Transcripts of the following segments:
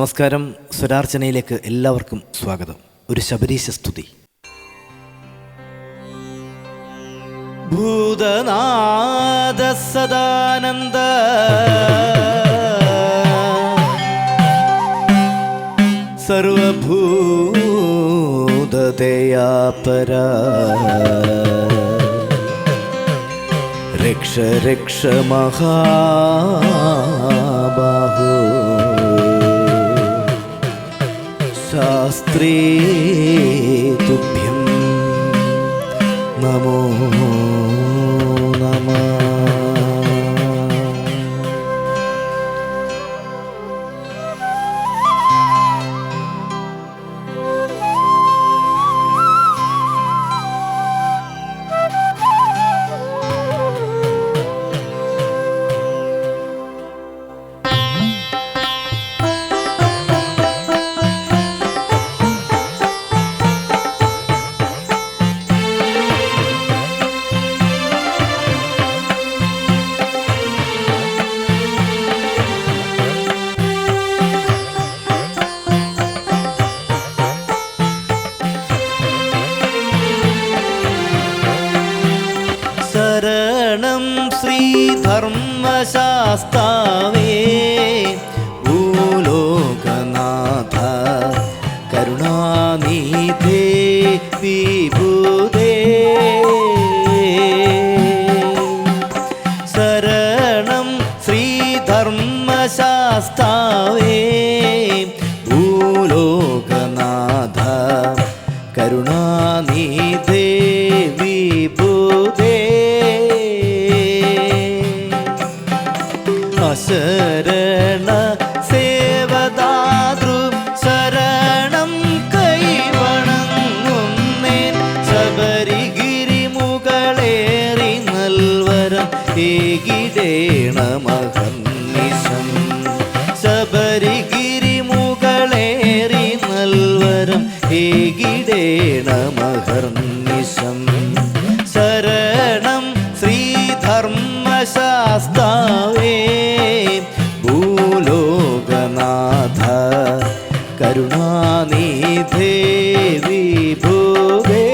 നമസ്കാരം. സ്വരാർച്ചനയിലേക്ക് എല്ലാവർക്കും സ്വാഗതം. ഒരു ശബരീശ സ്തുതി. ഭൂതനാഥ സദാനന്ദ സർവഭൂതദയാപര രക്ഷ രക്ഷ മഹാബാഹോ ശാസ്ത്രേ തുഭ്യം നമോ നമഃ. ശരണം ശ്രീധർമ്മശാസ്താവേ ഭൂലോകനാഥ കരുണാനിധേ വിഭൂതേ. ശരണം ശ്രീധർമ്മശാസ്താവേ ഭൂലോകനാഥ കരുണാനിധേ വിഭൂതേ. ശരണ സേവദാതൃ ശരണം കൈവണങ്ങുന്നേൻ ശബരിഗിരി മുകളേറി നൽവരം ഏകിടേണമഹർനിശം. ശബരിഗിരി മുകളേറി നൽവരം ഏകിടേണമഹർനിശം. ശരണം ശ്രീധർമ്മശാസ്താവേ ഭൂലോകനാഥ കരുണാനിധേ വിഭൂതേ.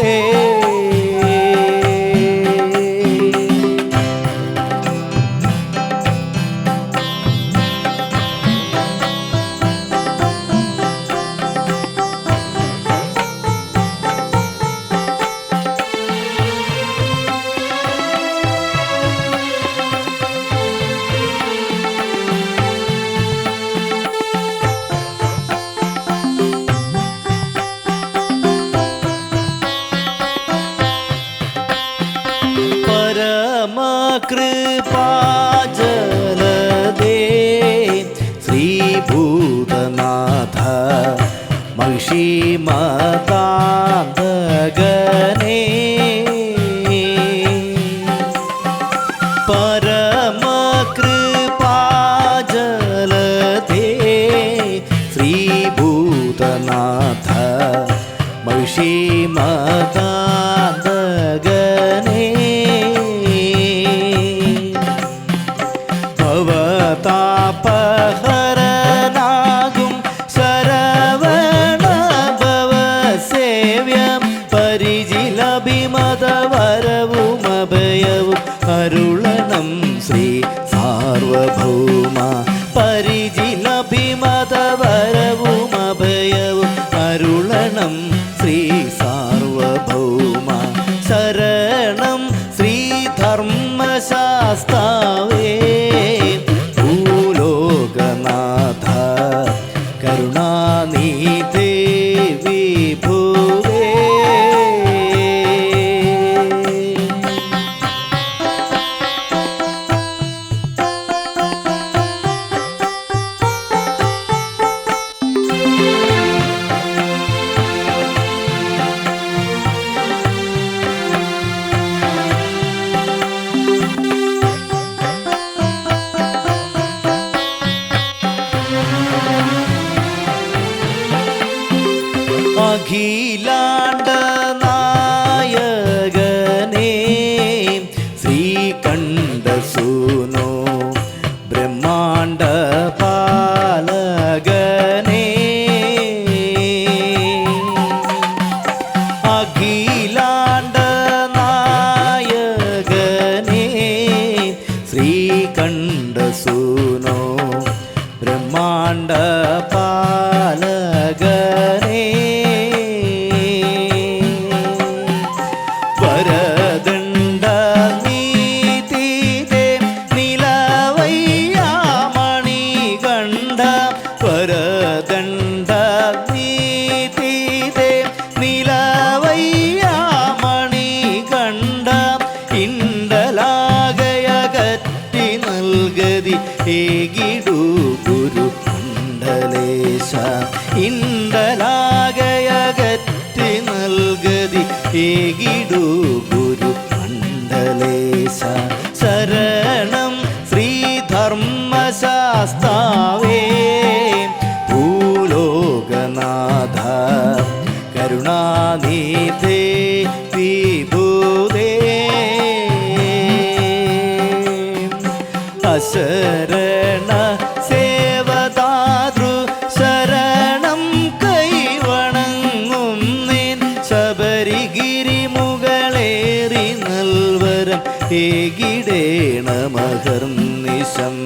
കൃപാജലദേ ശ്രീഭൂതനാഥ മഹിഷീമതാന്തകനേ. പരമകൃപാജലദേ ശ്രീഭൂതനാഥ മഹിഷീമതാന്തകനേ. ഭവതാപഹരനാകും ശരവണ ഭവസേവ്യം പരിചിലഭിമതവരവും അഭയവും അരുളണം ശ്രീ സാർവഭൗമ. പരിചിലഭിമതവരവും അഭയവും അരുളണം ശ്രീ സാർവഭൗമ. ശരണം ശ്രീധർമ്മശാസ്താവേ ഭൂലോകനാഥ കരുണാനിധേ വിഭൂതേ. അഖിലാണ്ട നായകനേ ശ്രീകണ്ഠസൂനോ ബ്രഹ്മാണ്ട പാലകനേ. അഖിലാണ്ട നായകനേ ശ്രീകണ്ഠ സൂനോ ബ്രഹ്മാണ്ട പാലകനേ വരദണ്ഡ നീതിദേ നിലവയ്യാമണി കണ്ട വരദണ്ഡ നീതിദേ നിലവയ്യാമണി കണ്ട ഇണ്ടലാകയകറ്റി നൽകതി ഏകിടു ഗുരു മണ്ഡലേശ ഇണ്ടലാകയകറ്റി നൽകതി ഏകിടു ഗുരു മണ്ഡലേശ ശരണം ശ്രീധർമ്മശാസ്താവേ ഭൂലോകനാഥ കരുണാനിധേ വിഭൂതേ അശരണ സേവതാതൃ ശരണം കൈവണങ്ങും നേൻ ശബരിഗിരി മുകളേറി നൽവരം ഏകിടേണമഹർനിശം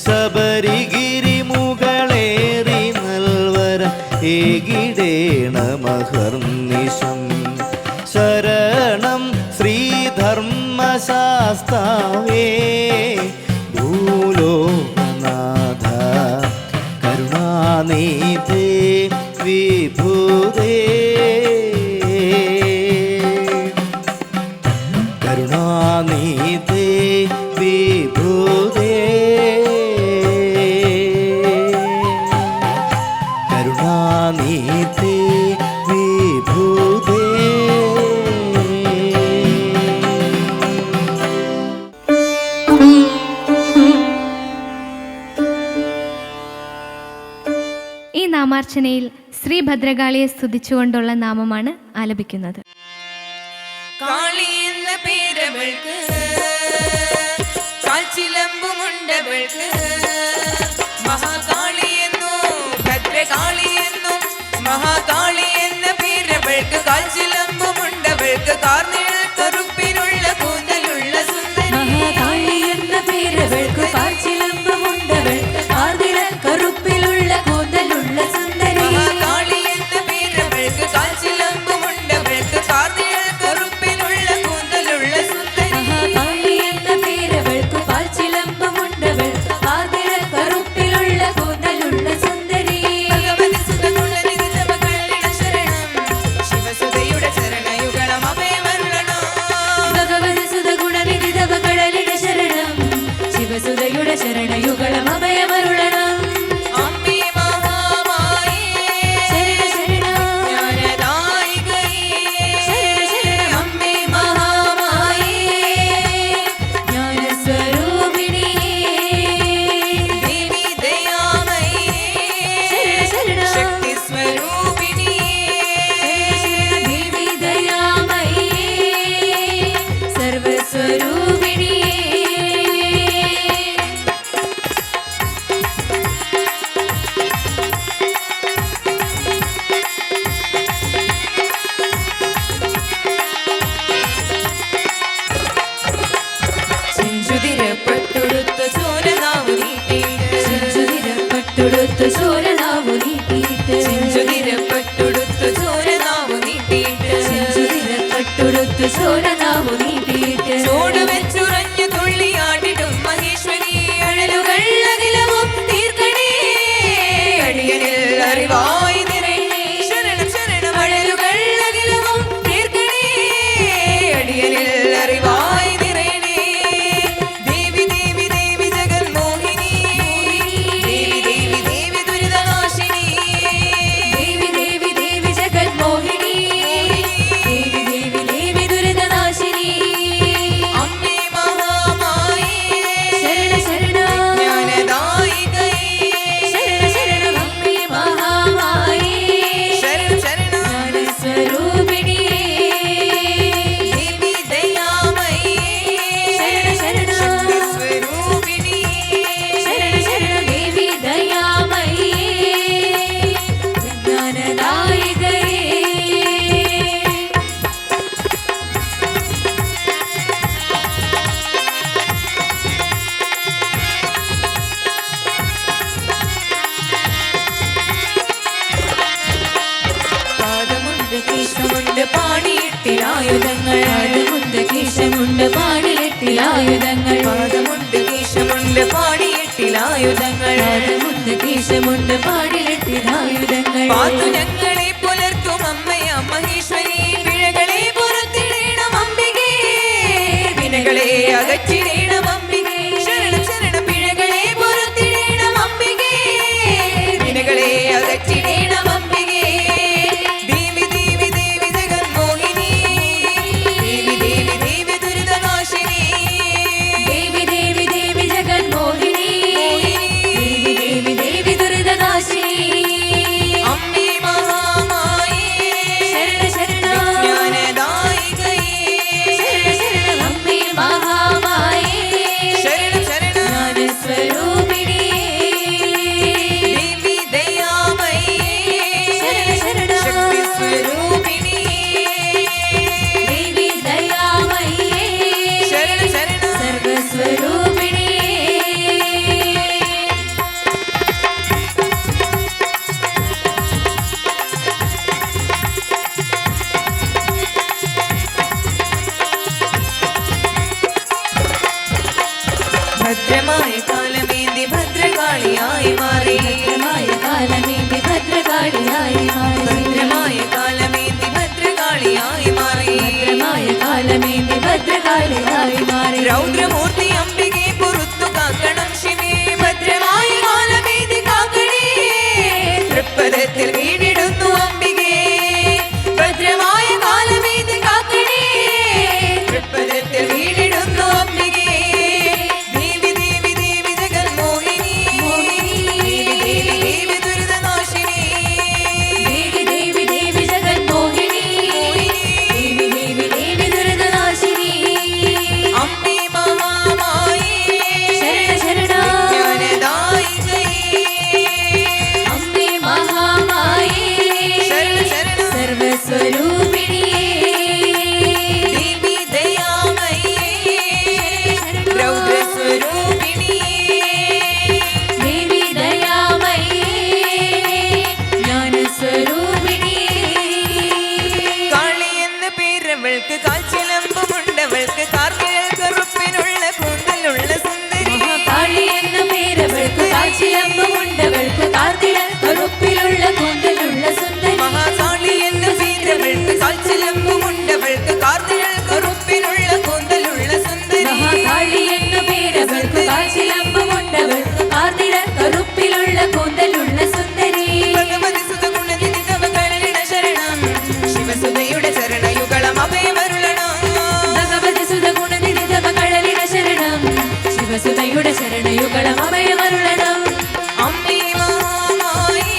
ശബരിഗിരി മുകളേറി നൽവരം ഏകിടേണമഹർനിശം ശരണം ശ്രീധർമ്മശാസ്താവേ ഭൂലോകനാഥ കരുണാനിധേ വിഭൂതേ കരുണാനിധേ വിഭൂതേ കരുണാനിധേ വിഭൂതേ. ഈ നാമാർച്ചനയിൽ ശ്രീ ഭദ്രകാളിയെ സ്തുതിച്ചുകൊണ്ടുള്ള നാമമാണ് ആലപിക്കുന്നത്. കാളി എന്ന പേരവൾക്ക് കാൽച്ചിലമ്പുമുണ്ടവൾക്ക് മഹാകാളി എന്നോ ഭദ്രകാളി എന്നും മഹാകാളി എന്ന പേരവൾക്ക് കാൽച്ചിലമ്പുമുണ്ടവൾക്ക് കാർനിഴൽ കറുപ്പിനുള്ള കൂന്തലുള്ള സുന്ദരി മഹാകാളി എന്ന പേരവൾക്ക് കാൽച്ചിലമ്പുമുണ്ടവൾക്ക് കാർനിഴൽ കറുപ്പിലുള്ള കൂന്തലുള്ള സുന്ദരി മഹാകാളി എന്ന പേരവൾക്ക് കാൽച്ചിലമ്പുമുണ്ടവൾക്ക് കാർനിഴൽ കറുപ്പിലുള്ള കൂന്തലുള്ള സുന്ദരി മഹാകാളി എന്ന പേരവൾക്ക് കാൽച്ചിലമ്പുമുണ്ടവൾക്ക് കാർനിഴൽ കറുപ്പിലുള്ള കൂന്തലുള്ള സുന്ദരി ഭഗവതി സുതകുലനിധിതമകളുടെ ശരണം ശിവസുതയുടെ ശരണയുഗളം അഭയമരുളണം ഭഗവതി സുതഗുണനിധിതവ കടലിട ശരണം ശിവസുതയുടെ ശരണയുഗളം അഭയമരുളണം അമ്പേ മഹാമായേ ശരണ ശരണം ജ്ഞാനദായികയേ അമ്മേ മഹാമായേ ജ്ഞാനസ്വരൂപിണിയേ ദേവി ദയാമയേ ശരണം ശക്തി സ്വരൂപിണിയേ ദേവി ദയാമയേ സർവസ്വരൂപിണിയേ ചെഞ്ചുതിരപ്പെട്ടൊടുത്ത ചോരനാവു നീട്ടിയിട്ട് ചെഞ്ചുതിരപ്പട്ടുടുത്തു ചോരനാവു നീട്ടിയിട്ട് ചെഞ്ചുതിരപ്പെട്ടൊടുത്ത ചോരനാവു നീട്ടിയിട്ട് ചെഞ്ചുതിരപ്പട്ടുടുത്തു ചോരനാവു നീട്ടിയിട്ട് ചോട് വെച്ചുറഞ്ഞു തുള്ളിയാടിടും മഹേശ്വരി അഴലുകൾ അഖിലവും തീർക്കണേ അടിയനിൽ അറിവായി നിറയണേ ശരണം ശരണം അഴലുകൾ അഖിലവും തീർക്കണേ അടിയനിൽ അറിവായി നിറയണേ ദേവി ദേവി ദേവി ജഗന്മോഹിനി ദേവി ദേവി ദേവി ദുരിതനാശിനി ദേവി ദേവി ദേവി ജഗന്മോഹിനി ദേവി ദേവി ദേവി ദുരിതനാശിനി പാടിയിട്ടിലായുധങ്ങൾ പാദമുണ്ട് കേശമുണ്ട് പാടിയെട്ടിലായുധങ്ങൾ പാദമുണ്ട് കേശമുണ്ട് പാടിയിട്ടിലായുധങ്ങൾ പാദമുണ്ട് കേശമുണ്ട് പാടിയെട്ടിലായുധങ്ങൾ പാത്തു ഞങ്ങളെ പുലർത്തും അമ്മയ മഹേശ്വരി പിഴകളെ പുറത്തിടേണം അംബികേ വിനകളെ അകറ്റിടേണം അംബികേ ശരണം ശരണം പിഴകളെ പുറത്തിടേണം അംബികേ വിനകളെ അകറ്റിടേണം അംബികേ ദേവി ദേവി ദേവി ജഗന്മോഹിനി ദേവി ദേവി ദേവി ദുരിതനാശിനി ദേവി ദേവി ദേവി ജഗന്മോഹിനി ദേവി ദേവി ദേവി ദുരിതനാശിനി അമ്മേ മഹാമായി ശരണ ശരണ ജ്ഞാനദായികയേ ശരണ അമ്മേ മഹാമായേ ശരണം ശരണം ജ്ഞാനസ്വരൂപിണിയേ ദേവി ദയാമയേ ശരണ ശരണ ശക്തി സ്വരൂപിണിയേ ദേവി ദയാമയേ ശരണം ശരണം സർവസ്വരൂപിണിയേ ഭദ്രമായ കാലമേന്തി ഭദ്രകാളിയായി മാറി ഭദ്രമായ കാലമേന്തി ഭദ്രകാളിയായി മാറി ഭദ്രമായ കാലമേന്തി ഭദ്രകാളിയായി മാറി ഭദ്രമായ കാലമേന്തി ഭദ്രകാളിയായി മാറി രൗദ്രമൂർത്തി അംബികെ പുറത്തു കാക്കണം ശിവേ ഭദ്രമായ കാലമേന്തി കാക്കണേ തൃപ്പദത്തിൽ വീണിടുന്നു അംബികേ ഭദ്രമായ കാലമേന്തി കാക്കണേ തൃപ്പദത്തിൽ വീണിടുന്നു അംബികേ ദേവി ദേവി ദേവി ജഗന്മോഹിനി ദേവി ദേവി ദേവി ദുരിതനാശിനി ദേവി ദേവി ദേവി ജഗന്മോഹിനി ദേവി ദേവി ദേവി ദുരിതനാശിനി അമ്മേ മഹാമായി ശരണ ശരണ ജ്ഞാനദായികയേ അമ്മേ മഹാമായേ ശരണം ശരണം സർവസ്വരൂപിണിയേ ദേവി ദയാമയേ രൗദ്രസ്വരൂപിണിയേ ദേവി ദയാമയേ ജ്ഞാനസ്വരൂപിണിയേ കാളി എന്ന പേരവൾക്ക് കാൽച്ചിലമ്പുമുണ്ടവൾക്ക് കാർക്കിഴൽ കറുപ്പിനുള്ള കൂന്തലുള്ള സുന്ദരി മഹാകാളി എന്ന പേരവൾക്ക് കാച്ചിലമ്പുണ്ടവൾക്ക് കാർത്തിട കറുപ്പിലുള്ള കൂന്തലുള്ള സുന്ദരി മഹാകാളി എന്ന പേരവൾക്ക് കാൽച്ചിലമ്പുമുണ്ടവൾക്ക് കാർക്കിഴൽ കറുപ്പിനുള്ള കൂന്തലുള്ള സുന്ദരി മഹാകാളി എന്ന പേരവൾക്ക് കാച്ചിലമ്പുണ്ടവൾക്ക് കാർത്തിട കറുപ്പിലുള്ള കൂന്തലുള്ള സുന്ദരി ഭഗവതി സുതഗുണനിധി തവ കടലിട ശരണം ശിവസുതയുടെ ശരണയുഗളം അഭയമരുളണം ഭഗവതി സുതഗുണനിധി തവ കടലിട ശരണം ശിവസുതയുടെ ശരണയുഗളം അഭയമരുളണം അമ്മേ മഹാമായി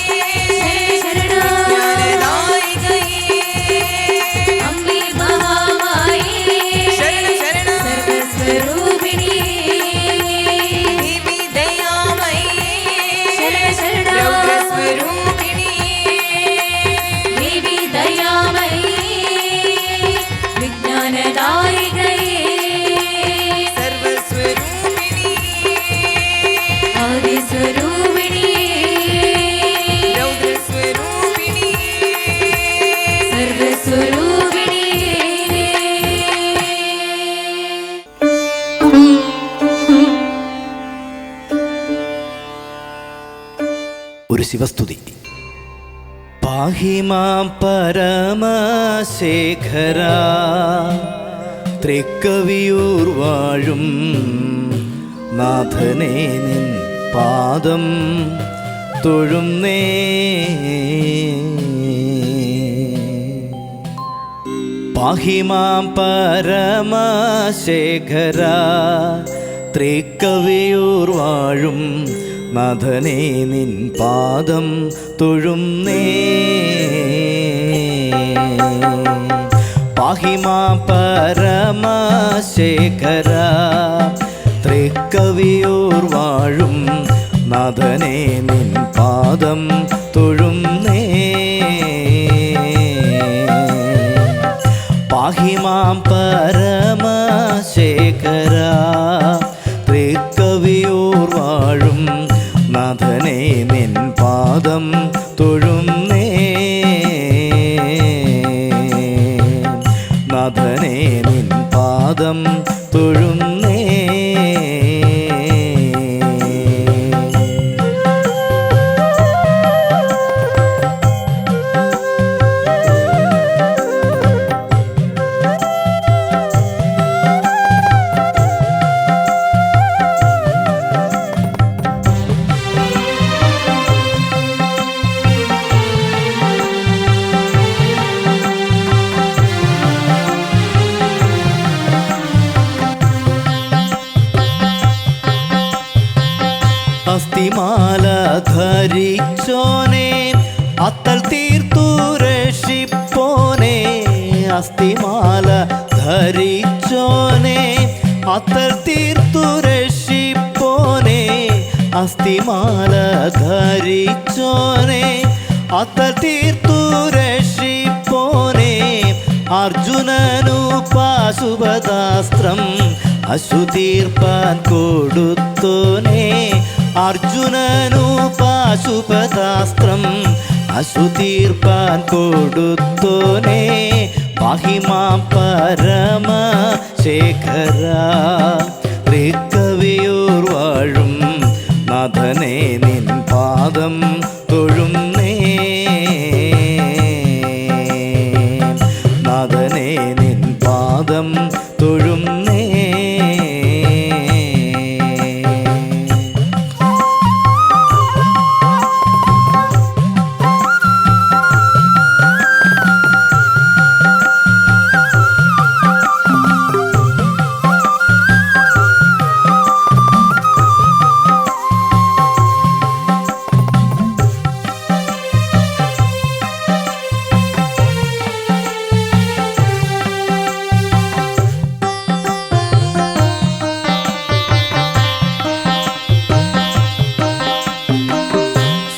ശരണ ജ്ഞാനദായികയേ അമ്മേ മഹാമായേ ശരണം ശരണം സർവസ്വരൂപിണിയേ ദേവി ദയാമയേ ശരണ ശരണ രൗദ്രസ്വരൂപിണിയേ ദേവി ദയാമയേ വിജ്ഞാനദായികയേ സർവസ്വരൂപിണിയേ ആദിസ്വരൂപിണിയേ രൗദ്രസ്വരൂപിണിയേ സർവസ്വരൂപിണിയേ ഒരു ശിവസ്തുതി. പാഹിമാം പരമശേഖര തൃക്കവിയൂർ വാഴും നാഥനെ നിൻ പാദം തൊഴുന്നേ. പാഹിമാം പരമശേഖര തൃക്കവിയൂർ വാഴും നാഥനെ നിൻ പാദം തൊഴുന്നേ. പാഹിമാം പരമശേഖര തൃക്കവിയൂർ വാഴും നാഥനെ നിൻ പാദം തൊഴുന്നേ. പാഹിമാം പരമശേഖര തൃക്കവിയൂർ വാഴും നാഥനെ നിൻ പാദം തൊഴുന്നേ. നാഥനെ നിൻ പാദം തൊഴുന്നേ. അസ്ഥിമാല ധരിച്ചോനെ അത്തൽ തീർത്തു രക്ഷിപ്പോനെ. അസ്ഥിമാല ധരിച്ചോനെ അത്തൽ തീർത്തു രക്ഷിപ്പോനെ. അസ്ഥിമാല ധരിച്ചോനെ അത്തൽ തീർത്തു രക്ഷിപ്പോനെ. അർജുനനു പാശുപതാസ്ത്രം അശുതീർപ്പാൻ കൊടുത്തോനെ. അർജുനനു പാശുപതാസ്ത്രം അശുതീർപ്പാൻ കൊടുത്തോനെ. പാഹിമാം പരമശേഖര തൃക്കവിയൂർ വാഴും നാഥനെ നിൻ പാദം തൊഴുന്നേ. നാഥനെ നിൻ പാദം തൊഴുന്നേ.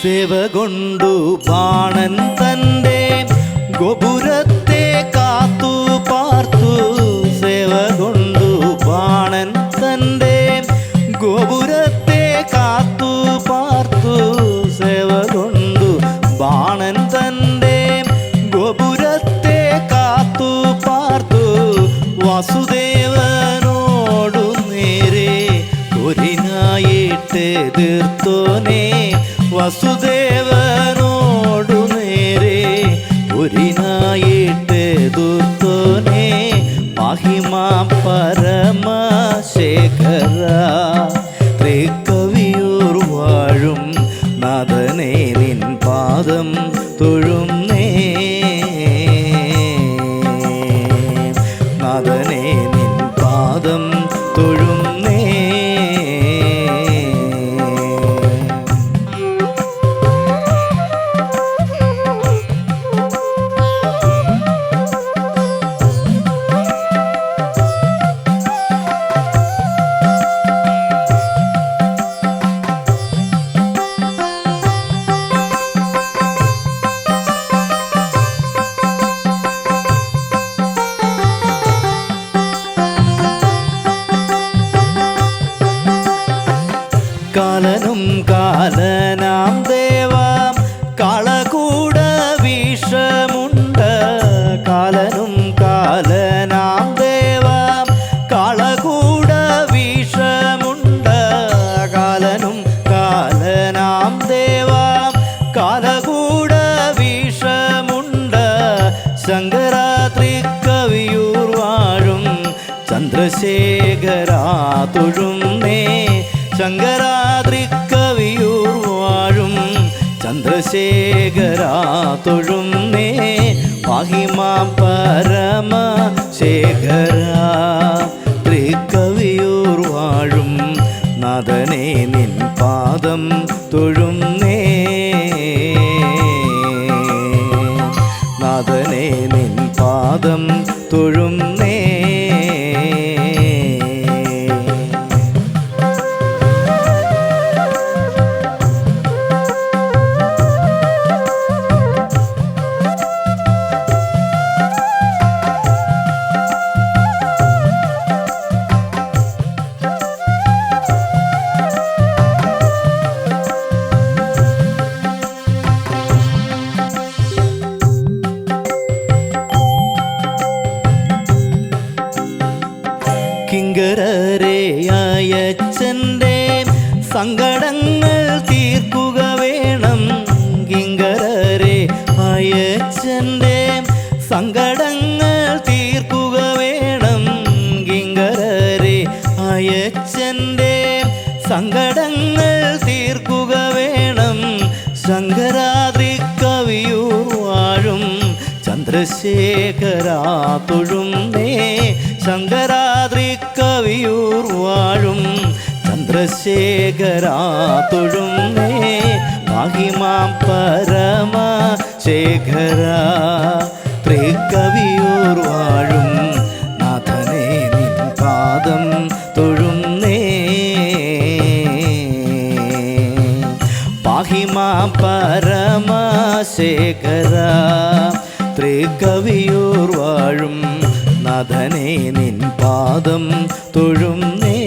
സേവ കൊണ്ടു ബാണൻ തൻ്റെ ഗോപുരത്തെ കാത്തു പാർത്തു. സേവ കൊണ്ടു ബാണൻ തൻ്റെ ഗോപുരത്തെ കാത്തു പാർത്തു. സേവ കൊണ്ടു ബാണൻ തൻ്റെ ഗോപുരത്തെ കാത്തു പാർത്തു. വാസുദേവനോടു നേരെ ഒരിനായിട്ട് എതിർത്തോനെ. വസുദേവനോടു നേരെ ഒരിനായിട്ട് എതിർത്തോനെ. പാഹിമാം പരമശേഖര തൃക്കവിയൂർ വാഴും നാഥനെ നിൻ പാദം തൊഴുന്നേ. നാഥനെ നിൻ പാദം തൊഴുന്നേ. കാലനും കാലനാം ദേവാം കളകൂട വിഷമുണ്ട്. കാലനും കാലനാം ദേവാം കളകൂട വിഷമുണ്ട്. കാലനും കാലനാം ദേവാം കളകൂട വിഷമുണ്ട്. ശങ്കരാത്രി കവിയൂർ വാഴും ചന്ദ്രശേഖരാ തൊഴുന്നേ. ശങ്കരാദ്രി കവിയൂർ വാഴും ചന്ദ്രശേഖരാ തൊഴുന്നേ. പാഹിമാം പരമശേഖര തൃക്കവിയൂർ വാഴും നാഥനെ നിൻ പാദം തൊഴുന്നേ. നാഥനെ നിൻ പാദം തൊഴുന്നേ. സങ്കടങ്ങൾ തീർക്കുക വേണം കിങ്കരരെ അയച്ചൻ്റെ സങ്കടങ്ങൾ തീർക്കുക വേണം കിങ്കരരെ അയച്ചൻ്റെ സങ്കടങ്ങൾ തീർക്കുക വേണം ശങ്കരാദ്രി കവിയൂർ വാഴും ചന്ദ്രശേഖരാ തൊഴുന്നേ ശങ്കരാദ്രി കവിയൂർ വാഴും ചന്ദ്രശേഖരാ തൊഴുന്നേ മഹിമാം പരമശേഖരാ തൃക്കവിയൂർ വാഴും നാഥനെ നിൻ പാദം തൊഴുന്നേ പാഹിമാം പരമശേഖരാ തൃക്കവിയൂർ വാഴും നാഥനെ നിൻ പാദം തൊഴുന്നേ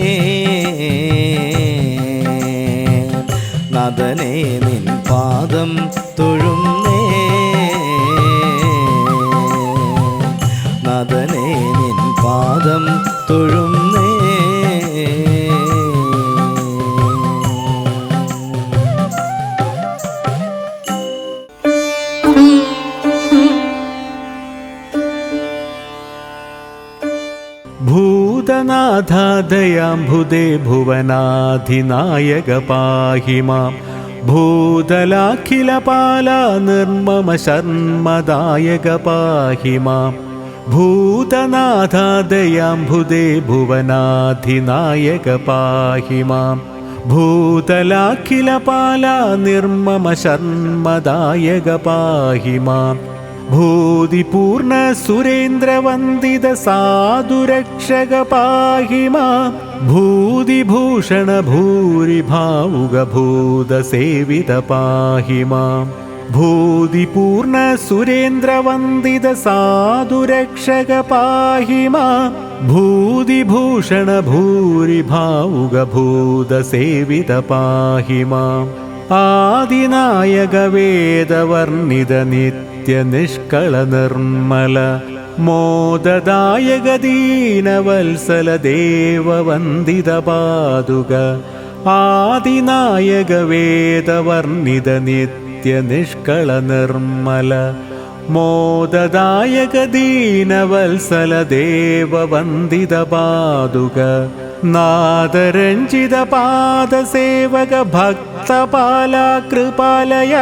നാഥനെ നിൻ പാദം തൊഴുന്നേ നാഥനെ നിൻ പാദം തൊഴുന്നേ ഭൂതനാഥ ദയാംബുദേ ഭുവനാധിനായക പാഹി മാം ഭൂതലാഖിലപാല നിർമ്മമ ശർമ്മദായക പാഹി മാം ഭൂതനാഥ ദയാംബുദേ ഭുവനാധിനായക പാഹി മാം ഭൂതലാഖിലപാല നിർമ്മമ ശർമ്മദായക പാഹി മാം ഭൂതിപൂർണ സുരേന്ദ്രവന്ദിത സാധുരക്ഷക പാഹി മാം ഭൂതിഭൂഷണ ഭൂരിഭാവുക ഭൂതസേവിത പാഹി മാം ഭൂതിപൂർണ സുരേന്ദ്രവന്ദിത സാധുരക്ഷക പാഹി മാം ഭൂതിഭൂഷണ ഭൂരിഭാവുക ഭൂതസേവിത പാഹി മാം ആദിനായക വേദവർണിത നിത്യനിഷ്കള നിർമ്മല മോദദായക ദീനവത്സല ദേവവന്ദിത പാതുക ആദിനായക വേദവർണിത നിത്യനിഷ്കള നിർമ്മല മോദദായക ദീനവത്സല ദേവവന്ദിത പാതുക നാദരഞ്ജിത പാദസേവക ഭക്തപാല കൃപാലയ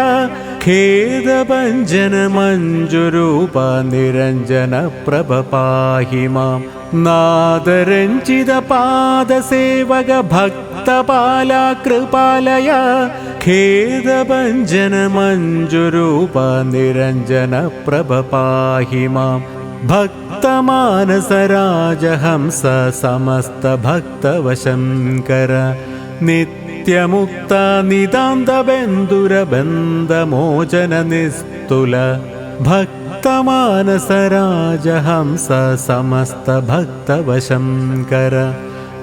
ഖേദഭഞ്ജന മഞ്ജുരൂപ നിരഞ്ജന പ്രഭ പാഹി മാം നാദരഞ്ജിത പാദസേവക ഭക്തപാല കൃപാലയ ഖേദഭഞ്ജന മഞ്ജുരൂപ നിരഞ്ജന പ്രഭ പാഹി മാം ഭക്തമാനസരാജഹംസ സമസ്ത ഭക്തവശങ്കര നിത്യമുക്ത നിതാന്ത ബന്ധുര ബന്ധമോചന നിസ്തുല ഭക്തമാനസരാജഹംസ സമസ്ത ഭക്തവശങ്കര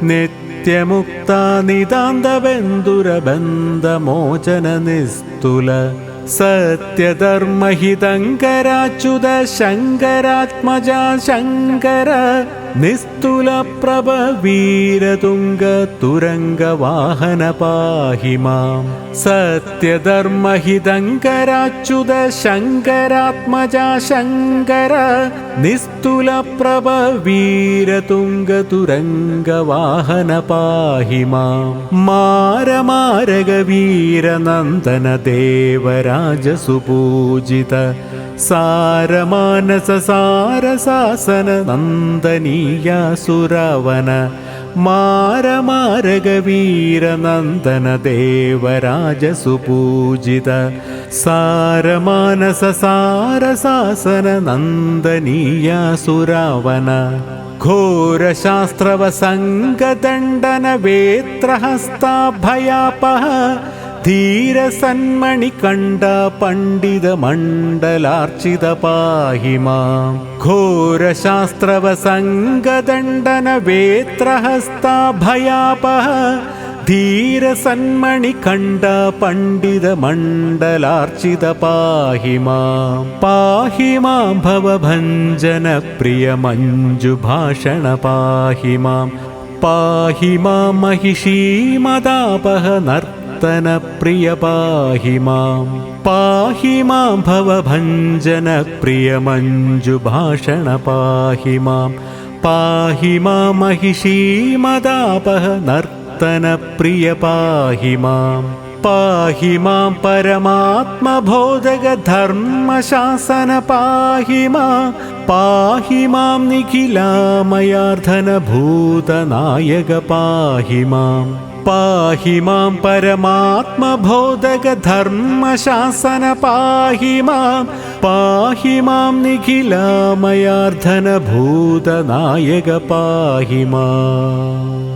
നിത്യമുക്ത നിതാന്ത ബന്ധുര ബന്ധമോചന നിസ്തുല സത്യധർമ്മഹിതങ്കരാച്യുത ശങ്കരാത്മജ ശങ്കര നിസ്തുല പ്രഭ വീരതുംഗ തുരംഗ വാഹന പാഹി മാം സത്യധർമ്മഹിതങ്കരാച്യുത ശങ്കരാത്മജ ശങ്കര നിസ്തുല പ്രഭ വീരതുംഗ തുരംഗ വാഹന പാഹി മാം മാരമാരക വീരനന്ദന ദേവരാജസുപൂജിത സാരമാനസ സാരസാസന നന്ദനീയ സുരവന മാരമാരക വീരനന്ദന ദേവരാജസുപൂജിത സാരമാനസ സാരസാസന നന്ദനീയ സുരവന ഘോരശാസ്ത്രവസംഗദണ്ഡന വേത്രഹസ്താഭയാപഹ ധീരസന്മണികണ്ഠ പണ്ഡിത മണ്ഡലാർച്ചിത പാഹി മാം ഘോരശാസ്ത്രവസംഗദണ്ഡന വേത്രഹസ്താഭയാപഹ ധീരസന്മണികണ്ഠ പണ്ഡിത മണ്ഡലാർച്ചിത പാഹി മാം ഭവഭഞ്ജന പ്രിയ മഞ്ജുഭാഷണ പാഹി മാം പാഹി മാം महिषीमदापह നർത്തനപ്രിയ പാഹി മാം. പാഹി മാം ഭവഭഞ്ജനപ്രിയ മഞ്ജുഭാഷണ പാഹി മാം. പാഹി മാം महिषीमदापह നർത്തനപ്രിയ പാഹി മാം. പാഹി മാം പരമാത്മബോധക ധർമ്മശാസന പാഹി മാം. പാഹി മാം നിഖിലാമയാർദ്ധനഭൂതനായക പാഹി മാം. പാഹി മാം പരമാത്മബോധക ധർമ്മശാസന പാഹി മാം. പാഹി മാം നിഖിലാമയാർദ്ധനഭൂതനായക പാഹി മാം.